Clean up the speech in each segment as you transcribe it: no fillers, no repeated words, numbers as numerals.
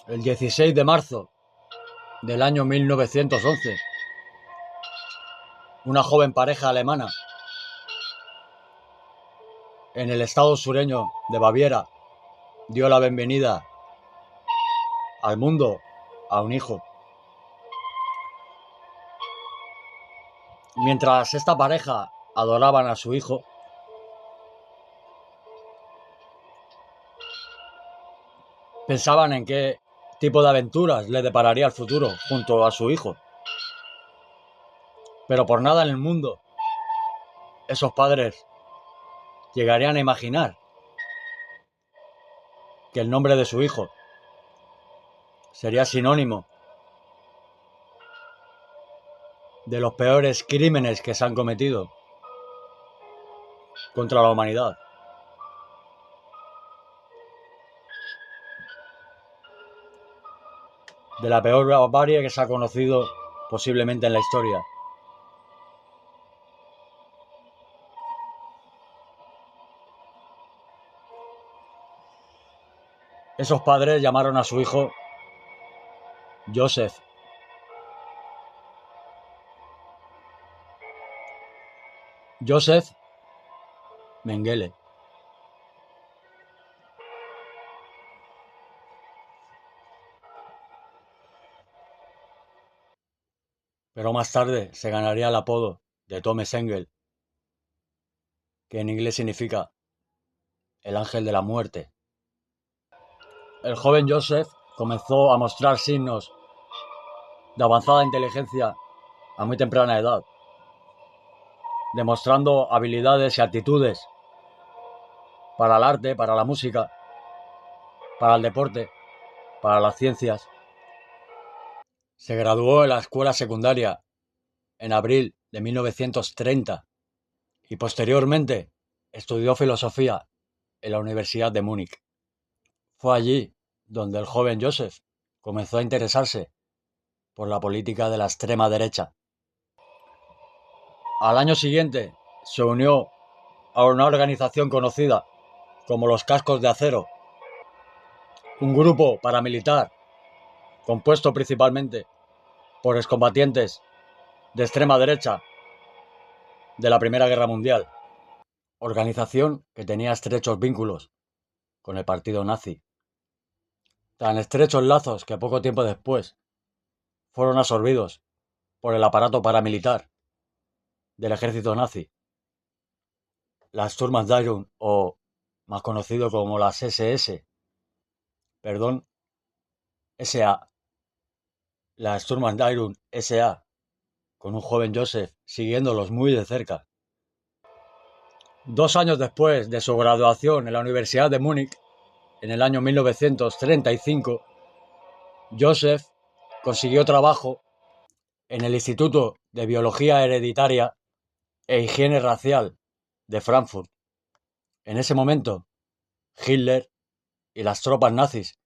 El 16 de marzo del año 1911, una joven pareja alemana en el estado sureño de Baviera dio la bienvenida al mundo a un hijo. Mientras esta pareja adoraban a su hijo, pensaban en qué tipo de aventuras le depararía el futuro junto a su hijo. Pero por nada en el mundo esos padres llegarían a imaginar que el nombre de su hijo sería sinónimo de los peores crímenes que se han cometido contra la humanidad. De la peor barbarie que se ha conocido posiblemente en la historia. Esos padres llamaron a su hijo Joseph. Joseph Mengele. Pero más tarde se ganaría el apodo de Thomas Engel, que en inglés significa el ángel de la muerte. El joven Joseph comenzó a mostrar signos de avanzada inteligencia a muy temprana edad, demostrando habilidades y aptitudes para el arte, para la música, para el deporte, para las ciencias. Se graduó en la escuela secundaria en abril de 1930 y posteriormente estudió filosofía en la Universidad de Múnich. Fue allí donde el joven Joseph comenzó a interesarse por la política de la extrema derecha. Al año siguiente se unió a una organización conocida como los Cascos de Acero, un grupo paramilitar compuesto principalmente por excombatientes de extrema derecha de la Primera Guerra Mundial, organización que tenía estrechos vínculos con el partido nazi. Tan estrechos lazos que poco tiempo después fueron absorbidos por el aparato paramilitar del ejército nazi, las Sturmbannführung, o más conocido como las SS, SA, la Sturmbannführung SA, con un joven Joseph siguiéndolos muy de cerca. 2 años después de su graduación en la Universidad de Múnich, en el año 1935, Joseph consiguió trabajo en el Instituto de Biología Hereditaria e Higiene Racial de Frankfurt. En ese momento, Hitler y las tropas nazis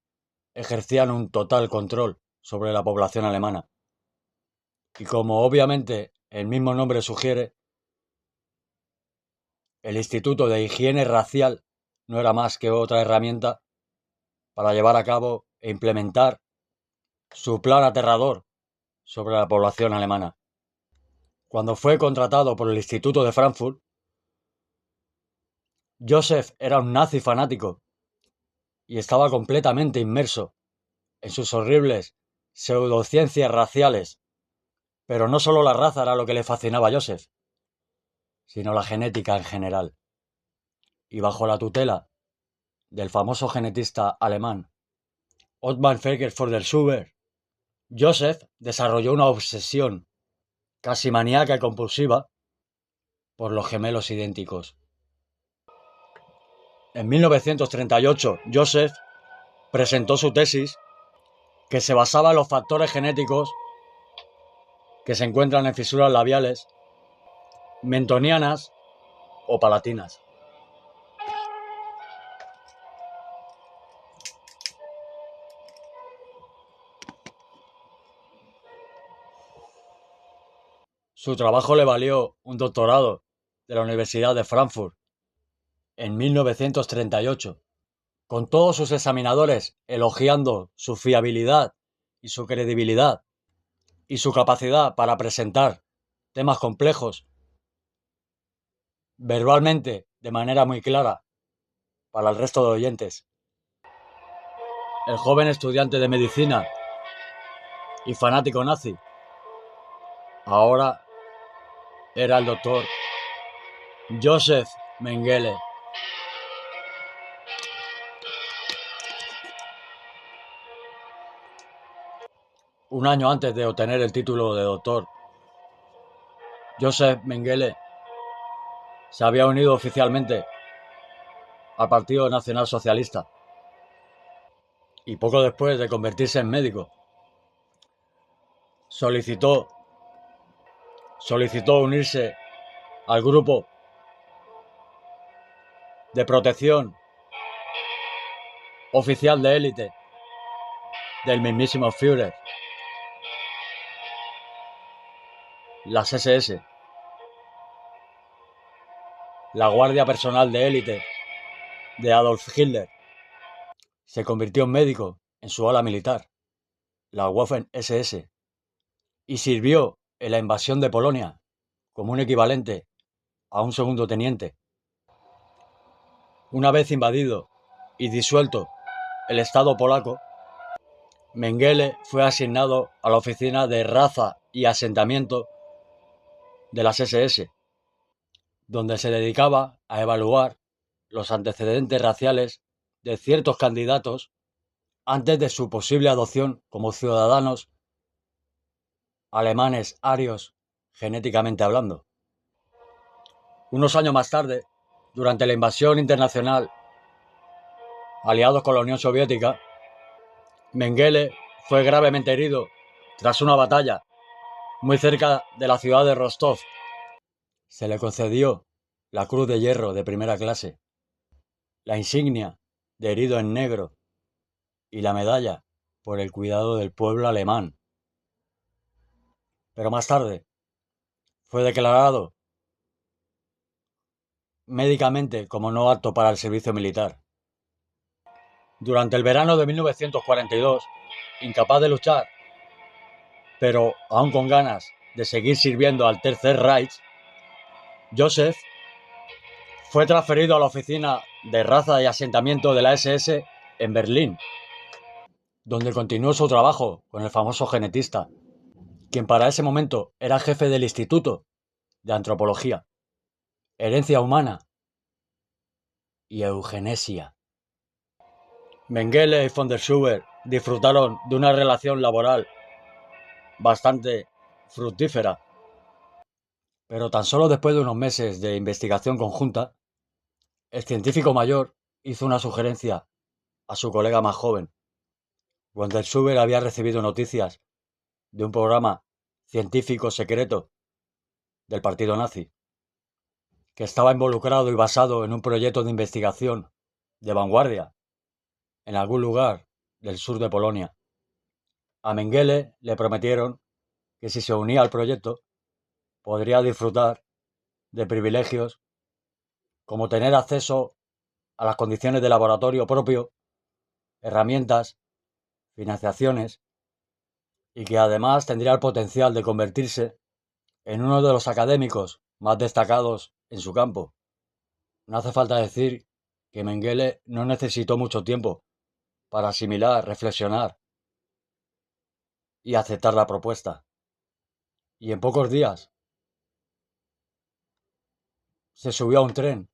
ejercían un total control sobre la población alemana. Y como obviamente el mismo nombre sugiere, el Instituto de Higiene Racial no era más que otra herramienta para llevar a cabo e implementar su plan aterrador sobre la población alemana. Cuando fue contratado por el Instituto de Frankfurt, Joseph era un nazi fanático y estaba completamente inmerso en sus horribles pseudociencias raciales. Pero no solo la raza era lo que le fascinaba a Joseph, sino la genética en general. Y bajo la tutela del famoso genetista alemán Ottmar von der Suber, Joseph desarrolló una obsesión casi maníaca y compulsiva por los gemelos idénticos. En 1938, Joseph presentó su tesis que se basaba en los factores genéticos que se encuentran en fisuras labiales, mentonianas o palatinas. Su trabajo le valió un doctorado de la Universidad de Frankfurt en 1938, con todos sus examinadores elogiando su fiabilidad y su credibilidad y su capacidad para presentar temas complejos verbalmente de manera muy clara para el resto de oyentes. El joven estudiante de medicina y fanático nazi ahora era el doctor Joseph Mengele. Un año antes de obtener el título de doctor, Joseph Mengele se había unido oficialmente al Partido Nacional Socialista y poco después de convertirse en médico solicitó unirse al grupo de protección oficial de élite del mismísimo Führer, las SS, la guardia personal de élite de Adolf Hitler. Se convirtió en médico en su ala militar, la Waffen-SS, y sirvió en la invasión de Polonia como un equivalente a un segundo teniente. Una vez invadido y disuelto el Estado polaco, Mengele fue asignado a la oficina de raza y asentamiento de las SS, donde se dedicaba a evaluar los antecedentes raciales de ciertos candidatos antes de su posible adopción como ciudadanos alemanes arios genéticamente hablando. Unos años más tarde, durante la invasión internacional, aliados con la Unión Soviética, Mengele fue gravemente herido tras una batalla muy cerca de la ciudad de Rostov. Se le concedió la Cruz de Hierro de primera clase, la insignia de herido en negro y la medalla por el cuidado del pueblo alemán. Pero más tarde fue declarado médicamente como no apto para el servicio militar. Durante el verano de 1942, incapaz de luchar, pero aún con ganas de seguir sirviendo al Tercer Reich, Joseph fue transferido a la oficina de raza y asentamiento de la SS en Berlín, donde continuó su trabajo con el famoso genetista, quien para ese momento era jefe del Instituto de Antropología, Herencia Humana y Eugenesia. Mengele y von der Schubert disfrutaron de una relación laboral bastante fructífera, pero tan solo después de unos meses de investigación conjunta, el científico mayor hizo una sugerencia a su colega más joven. Von der Schubert había recibido noticias de un programa científico secreto del partido nazi, que estaba involucrado y basado en un proyecto de investigación de vanguardia en algún lugar del sur de Polonia. A Mengele le prometieron que si se unía al proyecto podría disfrutar de privilegios como tener acceso a las condiciones de laboratorio propio, herramientas, financiaciones, y que además tendría el potencial de convertirse en uno de los académicos más destacados en su campo. No hace falta decir que Mengele no necesitó mucho tiempo para asimilar, reflexionar y aceptar la propuesta. Y en pocos días se subió a un tren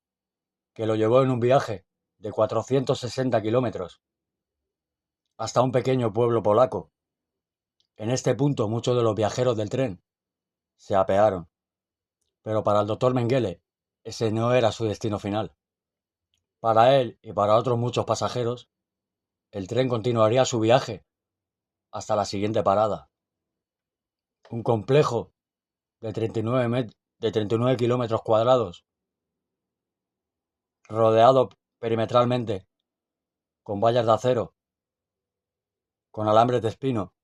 que lo llevó en un viaje de 460 kilómetros hasta un pequeño pueblo polaco. En este punto muchos de los viajeros del tren se apearon, pero para el doctor Mengele ese no era su destino final. Para él y para otros muchos pasajeros, el tren continuaría su viaje hasta la siguiente parada. Un complejo de 39 kilómetros cuadrados, rodeado perimetralmente con vallas de acero, con alambres de espino,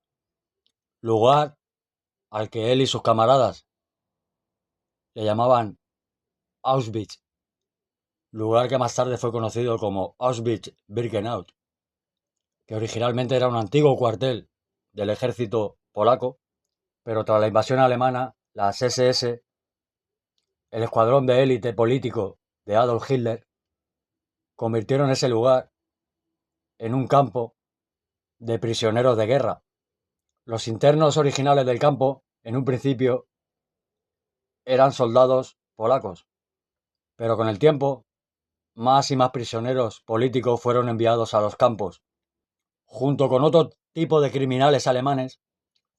lugar al que él y sus camaradas le llamaban Auschwitz. lugar que más tarde fue conocido como Auschwitz-Birkenau, que originalmente era un antiguo cuartel del ejército polaco, pero tras la invasión alemana, las SS, el escuadrón de élite político de Adolf Hitler, convirtieron ese lugar en un campo de prisioneros de guerra. Los internos originales del campo, en un principio, eran soldados polacos, pero con el tiempo, más y más prisioneros políticos fueron enviados a los campos, junto con otro tipo de criminales alemanes,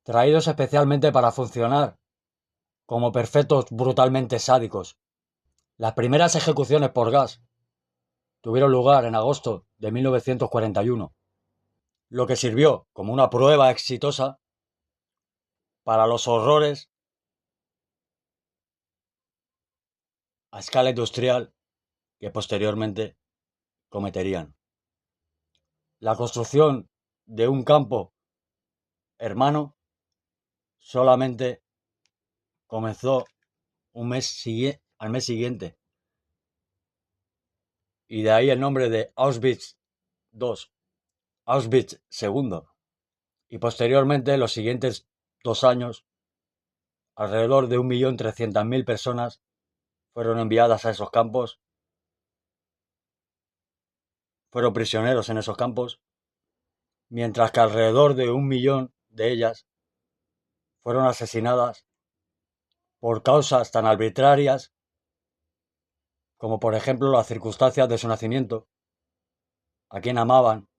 traídos especialmente para funcionar como perfectos brutalmente sádicos. Las primeras ejecuciones por gas tuvieron lugar en agosto de 1941, lo que sirvió como una prueba exitosa para los horrores a escala industrial que posteriormente cometerían. La construcción de un campo hermano solamente comenzó al mes siguiente, y de ahí el nombre de Auschwitz II, Auschwitz II, y posteriormente los siguientes 2 años alrededor de 1.300.000 personas fueron enviadas a esos campos, fueron prisioneros en esos campos, mientras que alrededor de 1.000.000 de ellas fueron asesinadas por causas tan arbitrarias como por ejemplo las circunstancias de su nacimiento, a quién amaban,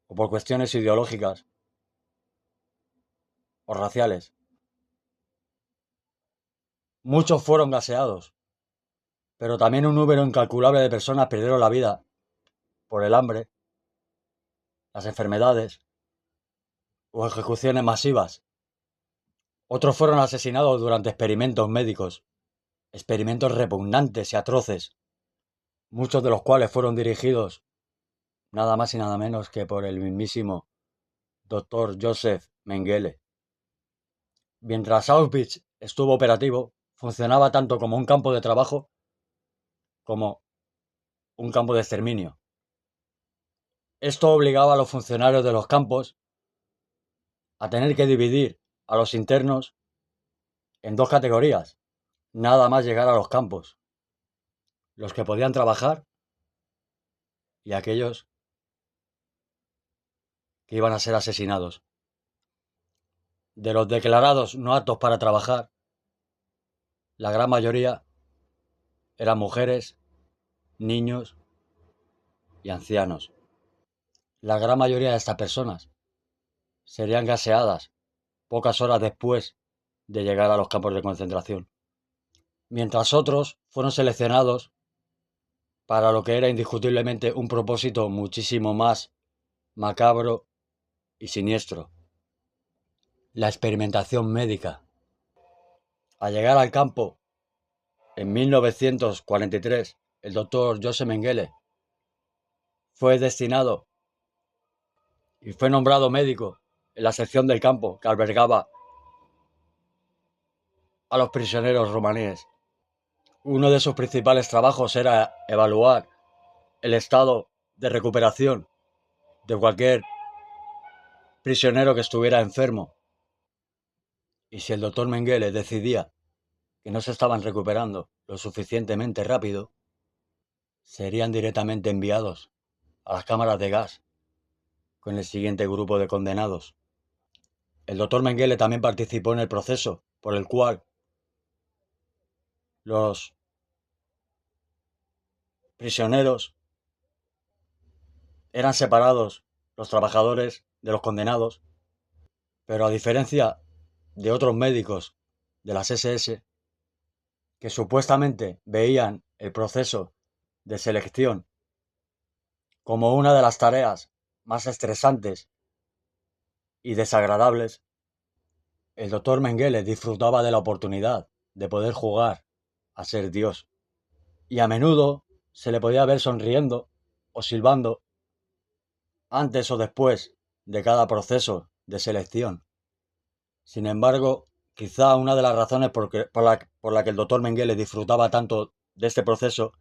o por cuestiones ideológicas o raciales. Muchos fueron gaseados, pero también un número incalculable de personas perdieron la vida por el hambre, las enfermedades o ejecuciones masivas. Otros fueron asesinados durante experimentos médicos, experimentos repugnantes y atroces, muchos de los cuales fueron dirigidos nada más y nada menos que por el mismísimo Dr. Joseph Mengele. Mientras Auschwitz estuvo operativo, funcionaba tanto como un campo de trabajo como un campo de exterminio. Esto obligaba a los funcionarios de los campos a tener que dividir a los internos en 2 categorías, nada más llegar a los campos: los que podían trabajar y aquellos que iban a ser asesinados. De los declarados no aptos para trabajar, la gran mayoría eran mujeres, niños y ancianos. La gran mayoría de estas personas serían gaseadas pocas horas después de llegar a los campos de concentración, mientras otros fueron seleccionados para lo que era indiscutiblemente un propósito muchísimo más macabro y siniestro: la experimentación médica. Al llegar al campo en 1943, el doctor Joseph Mengele fue destinado y fue nombrado médico en la sección del campo que albergaba a los prisioneros romaníes. Uno de sus principales trabajos era evaluar el estado de recuperación de cualquier prisionero que estuviera enfermo, y si el doctor Mengele decidía que no se estaban recuperando lo suficientemente rápido, serían directamente enviados a las cámaras de gas con el siguiente grupo de condenados. El doctor Mengele también participó en el proceso por el cual los prisioneros eran separados, los trabajadores de los condenados, pero a diferencia de otros médicos de las SS que supuestamente veían el proceso de selección como una de las tareas más estresantes y desagradables, el doctor Mengele disfrutaba de la oportunidad de poder jugar a ser Dios, y a menudo se le podía ver sonriendo o silbando antes o después de cada proceso de selección. Sin embargo, quizá una de las razones por la que el doctor Mengele disfrutaba tanto de este proceso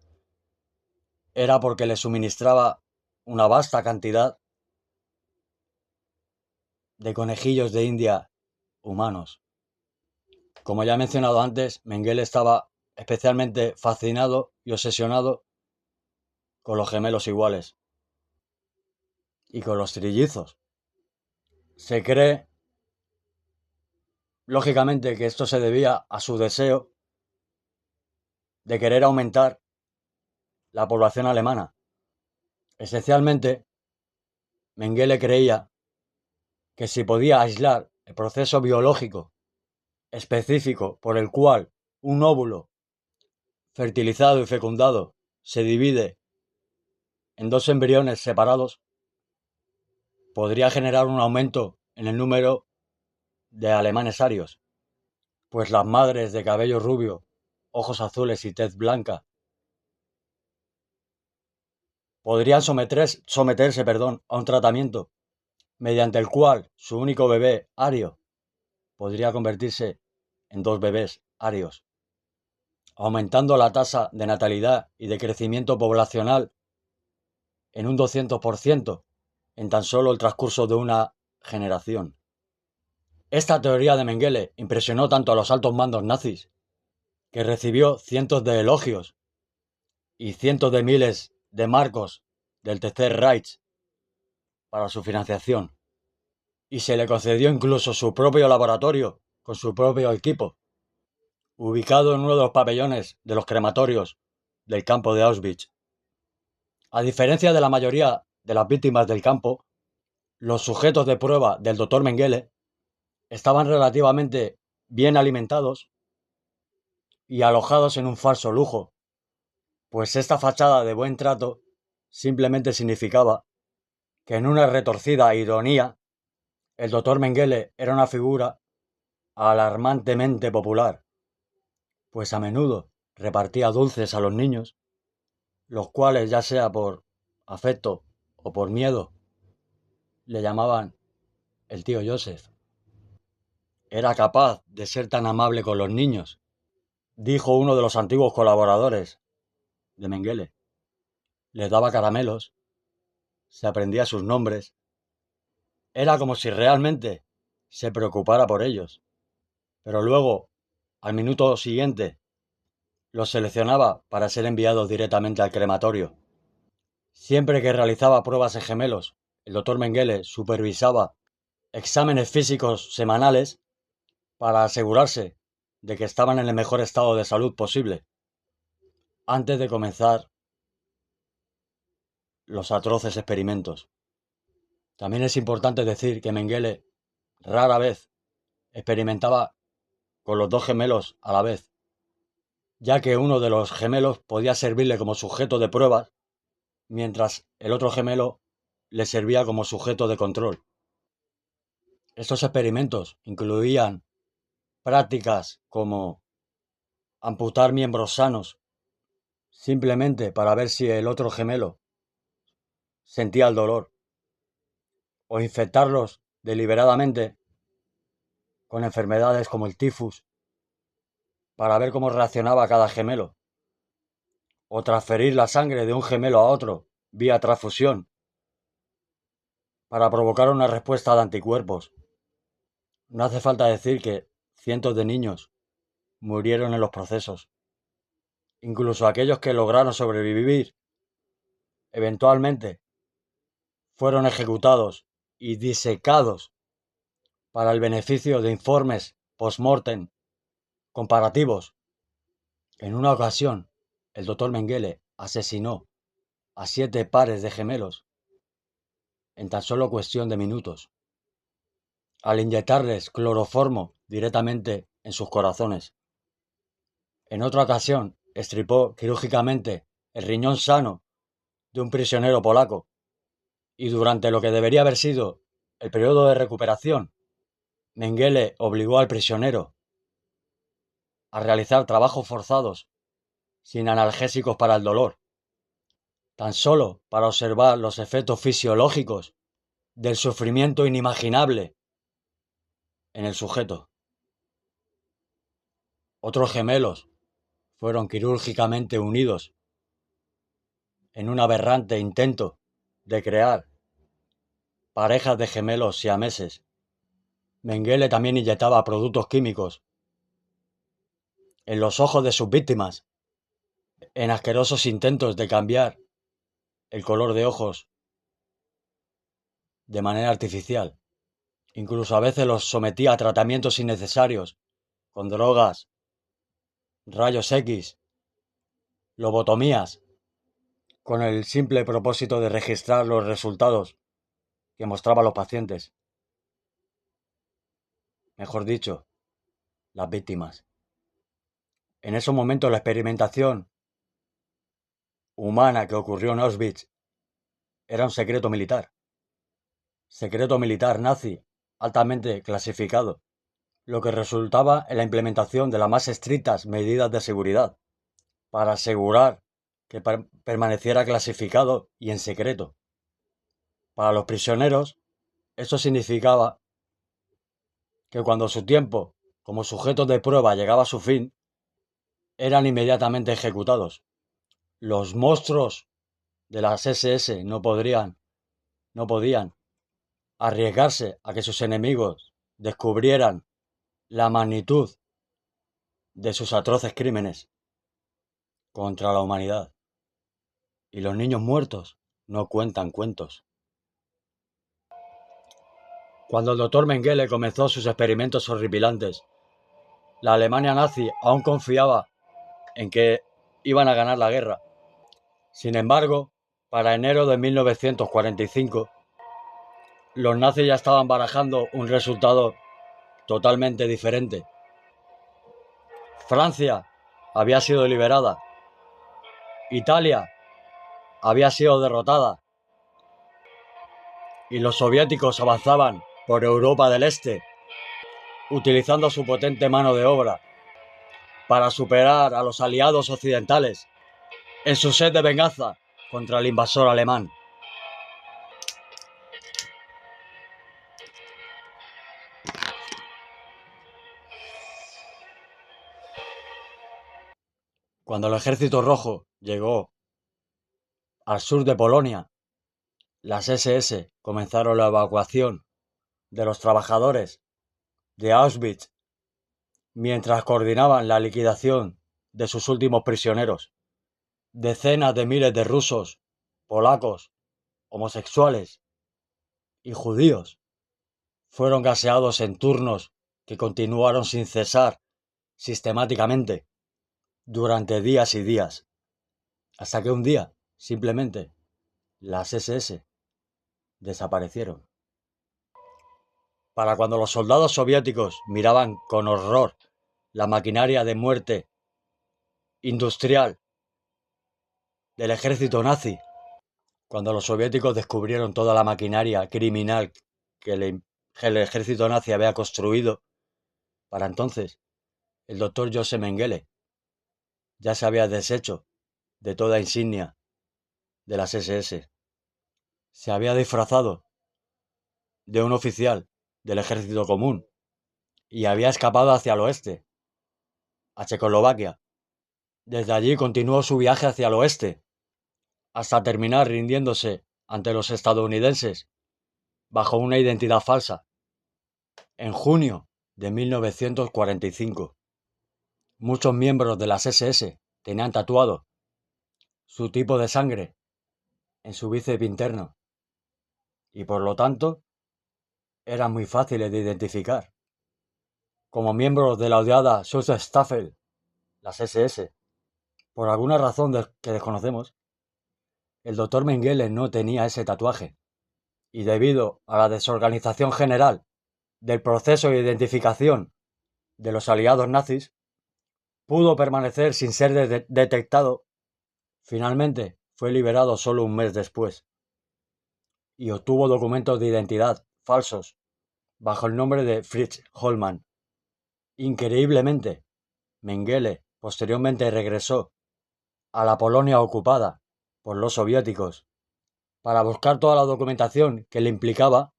era porque le suministraba una vasta cantidad de conejillos de India humanos. Como ya he mencionado antes, Mengele estaba especialmente fascinado y obsesionado con los gemelos iguales y con los trillizos. Se cree, lógicamente, que esto se debía a su deseo de querer aumentar la población alemana. Esencialmente, Mengele creía que si podía aislar el proceso biológico específico por el cual un óvulo fertilizado y fecundado se divide en dos embriones separados, podría generar un aumento en el número de alemanes arios, pues las madres de cabello rubio, ojos azules y tez blanca podrían someterse, a un tratamiento mediante el cual su único bebé ario podría convertirse en dos bebés arios, aumentando la tasa de natalidad y de crecimiento poblacional en un 200% en tan solo el transcurso de una generación. Esta teoría de Mengele impresionó tanto a los altos mandos nazis, que recibió cientos de elogios y cientos de miles de marcos del Tercer Reich para su financiación, y se le concedió incluso su propio laboratorio con su propio equipo, ubicado en uno de los pabellones de los crematorios del campo de Auschwitz. A diferencia de la mayoría de las víctimas del campo, los sujetos de prueba del Dr. Mengele estaban relativamente bien alimentados y alojados en un falso lujo, pues esta fachada de buen trato simplemente significaba que en una retorcida ironía el Dr. Mengele era una figura alarmantemente popular, pues a menudo repartía dulces a los niños, los cuales, ya sea por afecto o por miedo, le llamaban el tío Joseph. Era capaz de ser tan amable con los niños, dijo uno de los antiguos colaboradores de Mengele. Les daba caramelos, se aprendía sus nombres. Era como si realmente se preocupara por ellos. Pero luego, al minuto siguiente, los seleccionaba para ser enviados directamente al crematorio. Siempre que realizaba pruebas en gemelos, el Dr. Mengele supervisaba exámenes físicos semanales para asegurarse de que estaban en el mejor estado de salud posible antes de comenzar los atroces experimentos. También es importante decir que Mengele rara vez experimentaba con los dos gemelos a la vez, ya que uno de los gemelos podía servirle como sujeto de pruebas, mientras el otro gemelo le servía como sujeto de control. Estos experimentos incluían prácticas como amputar miembros sanos, simplemente para ver si el otro gemelo sentía el dolor, o infectarlos deliberadamente con enfermedades como el tifus, para ver cómo reaccionaba cada gemelo, o transferir la sangre de un gemelo a otro vía transfusión, para provocar una respuesta de anticuerpos. No hace falta decir que cientos de niños murieron en los procesos. Incluso aquellos que lograron sobrevivir, eventualmente, fueron ejecutados y disecados para el beneficio de informes post-mortem comparativos. En una ocasión, el Dr. Mengele asesinó a 7 pares de gemelos en tan solo cuestión de minutos, al inyectarles cloroformo directamente en sus corazones. En otra ocasión, estripó quirúrgicamente el riñón sano de un prisionero polaco, y durante lo que debería haber sido el periodo de recuperación, Mengele obligó al prisionero a realizar trabajos forzados sin analgésicos para el dolor, tan solo para observar los efectos fisiológicos del sufrimiento inimaginable en el sujeto. Otros gemelos fueron quirúrgicamente unidos en un aberrante intento de crear parejas de gemelos siameses, Mengele también inyectaba productos químicos en los ojos de sus víctimas, en asquerosos intentos de cambiar el color de ojos de manera artificial. Incluso a veces los sometía a tratamientos innecesarios, con drogas, rayos X, lobotomías, con el simple propósito de registrar los resultados que mostraban los pacientes. Mejor dicho, las víctimas. En esos momentos la experimentación humana que ocurrió en Auschwitz era un secreto militar nazi altamente clasificado, lo que resultaba en la implementación de las más estrictas medidas de seguridad para asegurar que permaneciera clasificado y en secreto. Para los prisioneros, eso significaba que cuando su tiempo como sujetos de prueba llegaba a su fin, eran inmediatamente ejecutados. Los monstruos de las SS no podían arriesgarse a que sus enemigos descubrieran la magnitud de sus atroces crímenes contra la humanidad. Y los niños muertos no cuentan cuentos. Cuando el doctor Mengele comenzó sus experimentos horripilantes, la Alemania nazi aún confiaba en que iban a ganar la guerra. Sin embargo, para enero de 1945, los nazis ya estaban barajando un resultado totalmente diferente. Francia había sido liberada, Italia había sido derrotada y los soviéticos avanzaban por Europa del Este, utilizando su potente mano de obra para superar a los aliados occidentales en su sed de venganza contra el invasor alemán. Cuando el Ejército Rojo llegó al sur de Polonia, las SS comenzaron la evacuación de los trabajadores de Auschwitz mientras coordinaban la liquidación de sus últimos prisioneros. Decenas de miles de rusos, polacos, homosexuales y judíos fueron gaseados en turnos que continuaron sin cesar sistemáticamente durante días y días, hasta que un día, simplemente, las SS desaparecieron. Para cuando los soldados soviéticos miraban con horror la maquinaria de muerte industrial del ejército nazi, cuando los soviéticos descubrieron toda la maquinaria criminal que el ejército nazi había construido, para entonces el doctor Joseph Mengele ya se había deshecho de toda insignia de las SS. Se había disfrazado de un oficial del ejército común y había escapado hacia el oeste, a Checoslovaquia. Desde allí continuó su viaje hacia el oeste, hasta terminar rindiéndose ante los estadounidenses bajo una identidad falsa, en junio de 1945. Muchos miembros de las SS tenían tatuado su tipo de sangre en su bíceps interno y por lo tanto eran muy fáciles de identificar como miembros de la odiada Schutzstaffel, las SS. Por alguna razón que desconocemos, el doctor Mengele no tenía ese tatuaje y debido a la desorganización general del proceso de identificación de los aliados nazis, pudo permanecer sin ser detectado. Finalmente fue liberado solo un mes después y obtuvo documentos de identidad falsos bajo el nombre de Fritz Hollmann. Increíblemente, Mengele posteriormente regresó a la Polonia ocupada por los soviéticos para buscar toda la documentación que le implicaba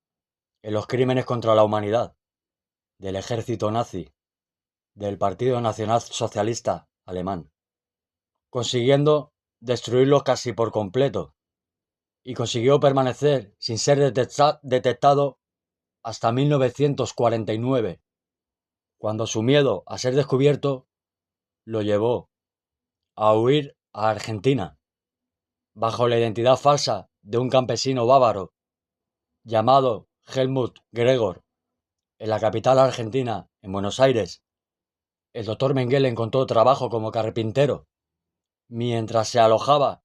en los crímenes contra la humanidad del ejército nazi, del Partido Nacional Socialista Alemán, consiguiendo destruirlos casi por completo y consiguió permanecer sin ser detectado hasta 1949, cuando su miedo a ser descubierto lo llevó a huir a Argentina, bajo la identidad falsa de un campesino bávaro llamado Helmut Gregor. En la capital argentina, en Buenos Aires, el doctor Mengele encontró trabajo como carpintero, mientras se alojaba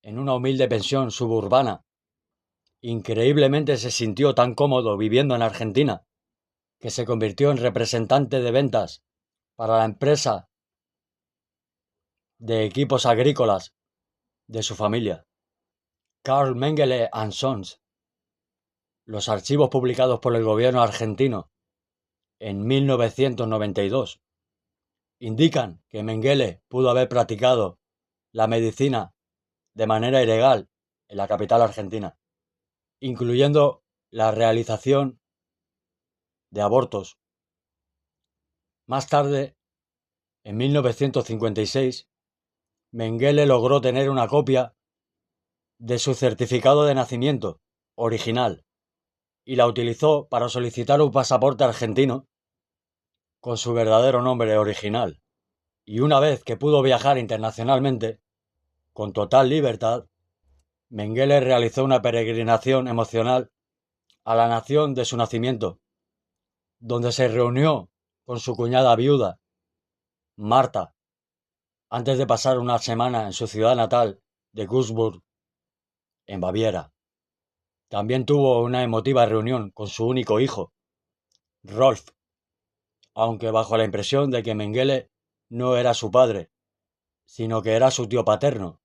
en una humilde pensión suburbana. Increíblemente se sintió tan cómodo viviendo en Argentina, que se convirtió en representante de ventas para la empresa de equipos agrícolas de su familia, Carl Mengele & Sons. Los archivos publicados por el gobierno argentino en 1992 indican que Mengele pudo haber practicado la medicina de manera ilegal en la capital argentina, incluyendo la realización de abortos. Más tarde, en 1956, Mengele logró tener una copia de su certificado de nacimiento original y la utilizó para solicitar un pasaporte argentino con su verdadero nombre original. Y una vez que pudo viajar internacionalmente, con total libertad, Mengele realizó una peregrinación emocional a la nación de su nacimiento, donde se reunió con su cuñada viuda, Marta, antes de pasar una semana en su ciudad natal de Würzburg, en Baviera. También tuvo una emotiva reunión con su único hijo, Rolf, aunque bajo la impresión de que Mengele no era su padre, sino que era su tío paterno.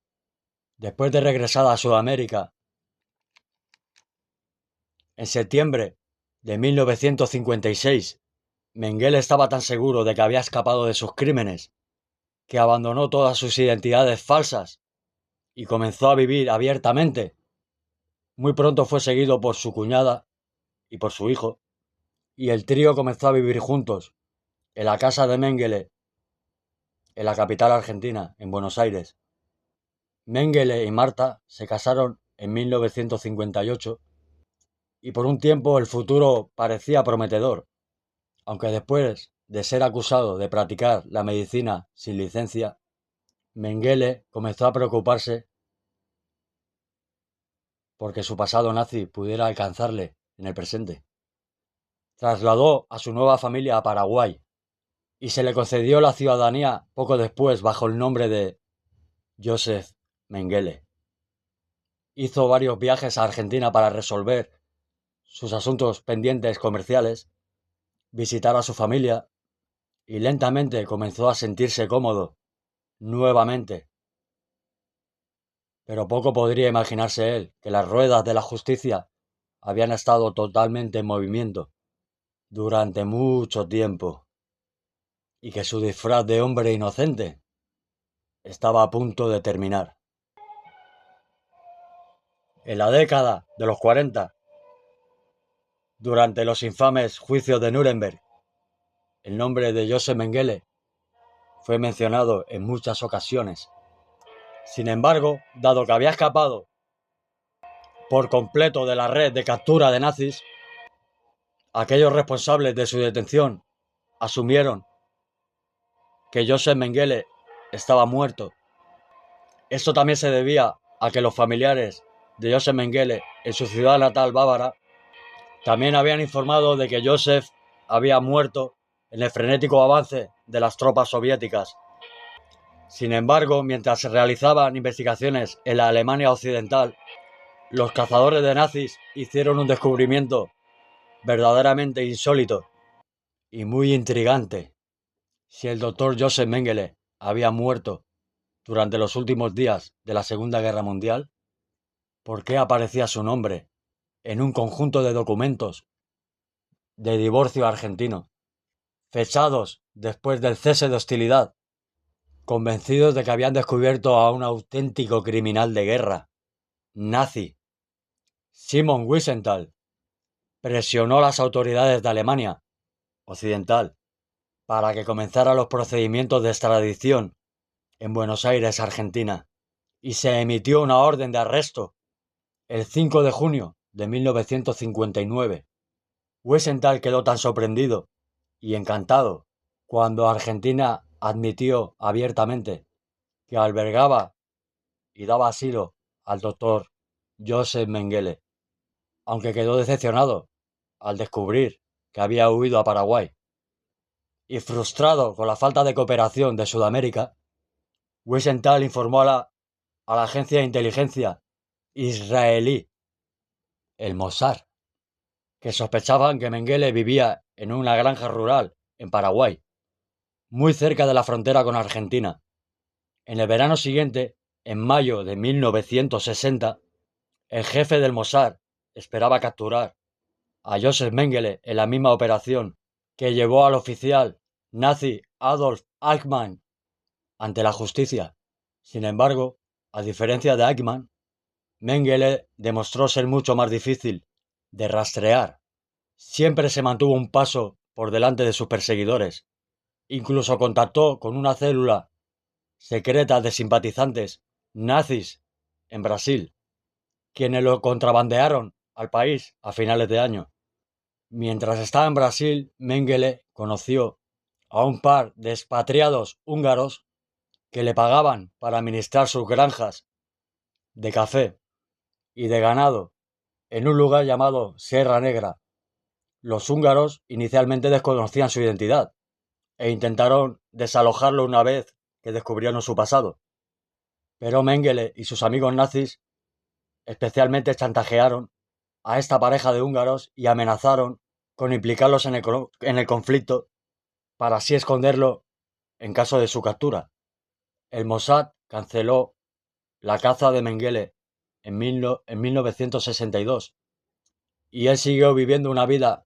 Después de regresar a Sudamérica, en septiembre de 1956, Mengele estaba tan seguro de que había escapado de sus crímenes que abandonó todas sus identidades falsas y comenzó a vivir abiertamente. Muy pronto fue seguido por su cuñada y por su hijo, y el trío comenzó a vivir juntos en la casa de Mengele, en la capital argentina, en Buenos Aires. Mengele y Marta se casaron en 1958 y por un tiempo el futuro parecía prometedor, aunque después de ser acusado de practicar la medicina sin licencia, Mengele comenzó a preocuparse porque su pasado nazi pudiera alcanzarle en el presente. Trasladó a su nueva familia a Paraguay y se le concedió la ciudadanía poco después bajo el nombre de Joseph Mengele. Hizo varios viajes a Argentina para resolver sus asuntos pendientes comerciales, visitar a su familia y lentamente comenzó a sentirse cómodo nuevamente. Pero poco podría imaginarse él que las ruedas de la justicia habían estado totalmente en movimiento durante mucho tiempo y que su disfraz de hombre inocente estaba a punto de terminar. En la década de los 40, durante los infames juicios de Nuremberg, el nombre de Joseph Mengele fue mencionado en muchas ocasiones. Sin embargo, dado que había escapado por completo de la red de captura de nazis, aquellos responsables de su detención asumieron que Joseph Mengele estaba muerto. Esto también se debía a que los familiares de Joseph Mengele en su ciudad natal bávara también habían informado de que Joseph había muerto en el frenético avance de las tropas soviéticas. Sin embargo, mientras se realizaban investigaciones en la Alemania occidental, los cazadores de nazis hicieron un descubrimiento verdaderamente insólito y muy intrigante. Si el doctor Joseph Mengele había muerto durante los últimos días de la Segunda Guerra Mundial, ¿por qué aparecía su nombre en un conjunto de documentos de divorcio argentino, fechados después del cese de hostilidad, convencidos de que habían descubierto a un auténtico criminal de guerra, nazi? Simon Wiesenthal presionó a las autoridades de Alemania occidental para que comenzaran los procedimientos de extradición en Buenos Aires, Argentina. y se emitió una orden de arresto el 5 de junio de 1959. Wiesenthal quedó tan sorprendido y encantado cuando Argentina admitió abiertamente que albergaba y daba asilo al doctor Joseph Mengele, aunque quedó decepcionado al descubrir que había huido a Paraguay. Y frustrado con la falta de cooperación de Sudamérica, Wiesenthal informó a la agencia de inteligencia israelí, el Mossad, que sospechaban que Mengele vivía en una granja rural en Paraguay, muy cerca de la frontera con Argentina. En el verano siguiente, en mayo de 1960, el jefe del Mossad esperaba capturar a Joseph Mengele en la misma operación que llevó al oficial nazi Adolf Eichmann ante la justicia. Sin embargo, a diferencia de Eichmann, Mengele demostró ser mucho más difícil de rastrear. Siempre se mantuvo un paso por delante de sus perseguidores. Incluso contactó con una célula secreta de simpatizantes nazis en Brasil, quienes lo contrabandearon al país a finales de año. Mientras estaba en Brasil, Mengele conoció a un par de expatriados húngaros que le pagaban para administrar sus granjas de café y de ganado en un lugar llamado Sierra Negra. Los húngaros inicialmente desconocían su identidad e intentaron desalojarlo una vez que descubrieron su pasado. Pero Mengele y sus amigos nazis especialmente chantajearon a esta pareja de húngaros y amenazaron con implicarlos en el conflicto para así esconderlo en caso de su captura. El Mossad canceló la caza de Mengele en 1962 y él siguió viviendo una vida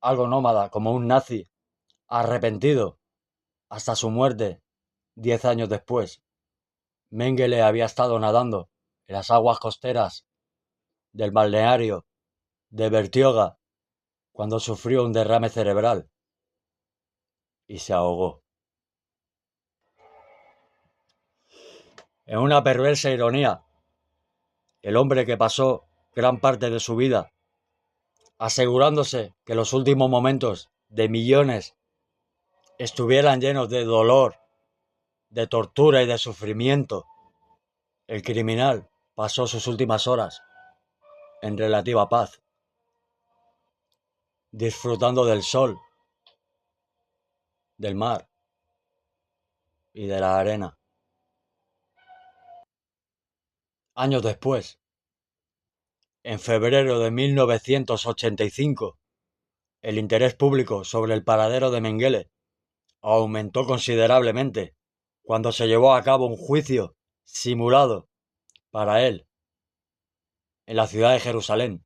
algo nómada como un nazi arrepentido hasta su muerte 10 años después. Mengele había estado nadando en las aguas costeras del balneario de Bertioga cuando sufrió un derrame cerebral y se ahogó. En una perversa ironía, el hombre que pasó gran parte de su vida asegurándose que los últimos momentos de millones estuvieran llenos de dolor, de tortura y de sufrimiento, el criminal pasó sus últimas horas en relativa paz, disfrutando del sol, del mar y de la arena. Años después, en febrero de 1985, el interés público sobre el paradero de Mengele aumentó considerablemente cuando se llevó a cabo un juicio simulado para él en la ciudad de Jerusalén.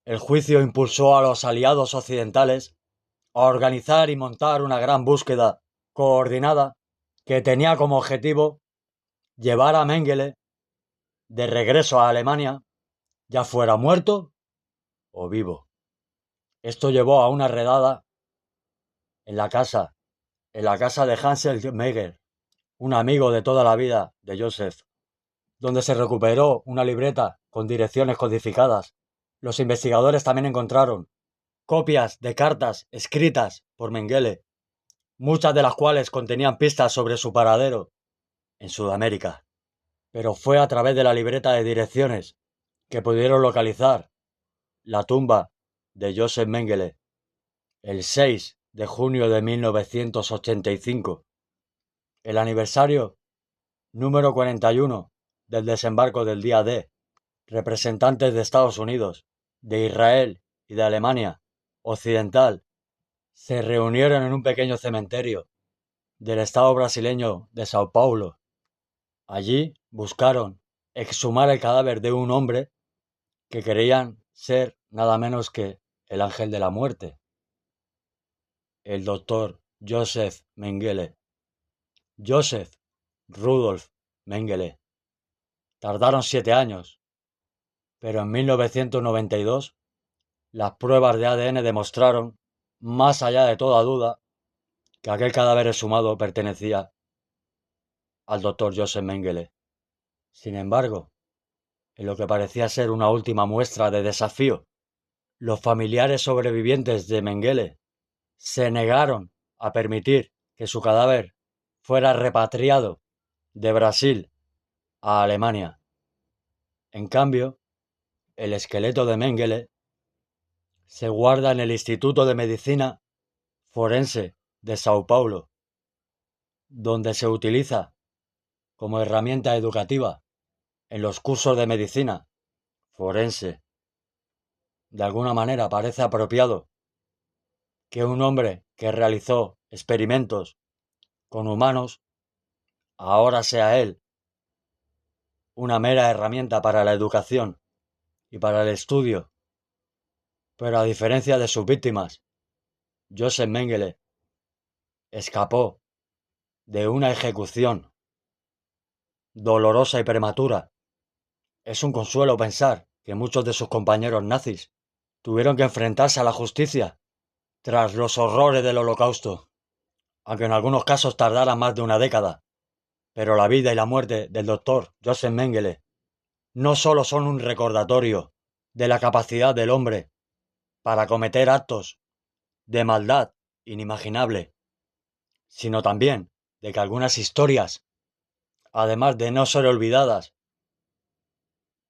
El juicio impulsó a los aliados occidentales a organizar y montar una gran búsqueda coordinada que tenía como objetivo llevar a Mengele de regreso a Alemania, ya fuera muerto o vivo. Esto llevó a una redada en la casa de Hansel Meyer, un amigo de toda la vida de Joseph, donde se recuperó una libreta con direcciones codificadas. Los investigadores también encontraron copias de cartas escritas por Mengele, muchas de las cuales contenían pistas sobre su paradero en Sudamérica. Pero fue a través de la libreta de direcciones que pudieron localizar la tumba de Joseph Mengele el 6 de junio de 1985, el aniversario número 41 del desembarco del día D. Representantes de Estados Unidos, de Israel y de Alemania Occidental se reunieron en un pequeño cementerio del estado brasileño de Sao Paulo. Allí buscaron exhumar el cadáver de un hombre que creían ser nada menos que el ángel de la muerte, el doctor Joseph Mengele. Joseph Rudolf Mengele. Tardaron 7 años, pero en 1992 las pruebas de ADN demostraron, más allá de toda duda, que aquel cadáver exhumado pertenecía al doctor Joseph Mengele. Sin embargo, en lo que parecía ser una última muestra de desafío, los familiares sobrevivientes de Mengele se negaron a permitir que su cadáver fuera repatriado de Brasil a Alemania. En cambio, el esqueleto de Mengele se guarda en el Instituto de Medicina Forense de Sao Paulo, donde se utiliza como herramienta educativa en los cursos de medicina forense. De alguna manera parece apropiado que un hombre que realizó experimentos con humanos ahora sea él una mera herramienta para la educación y para el estudio. Pero a diferencia de sus víctimas, Joseph Mengele escapó de una ejecución dolorosa y prematura. Es un consuelo pensar que muchos de sus compañeros nazis tuvieron que enfrentarse a la justicia tras los horrores del Holocausto, aunque en algunos casos tardara más de una década. Pero la vida y la muerte del doctor Joseph Mengele no solo son un recordatorio de la capacidad del hombre para cometer actos de maldad inimaginable, sino también de que algunas historias, además de no ser olvidadas,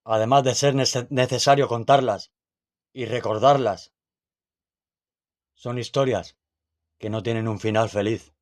además de ser necesario contarlas y recordarlas, son historias que no tienen un final feliz.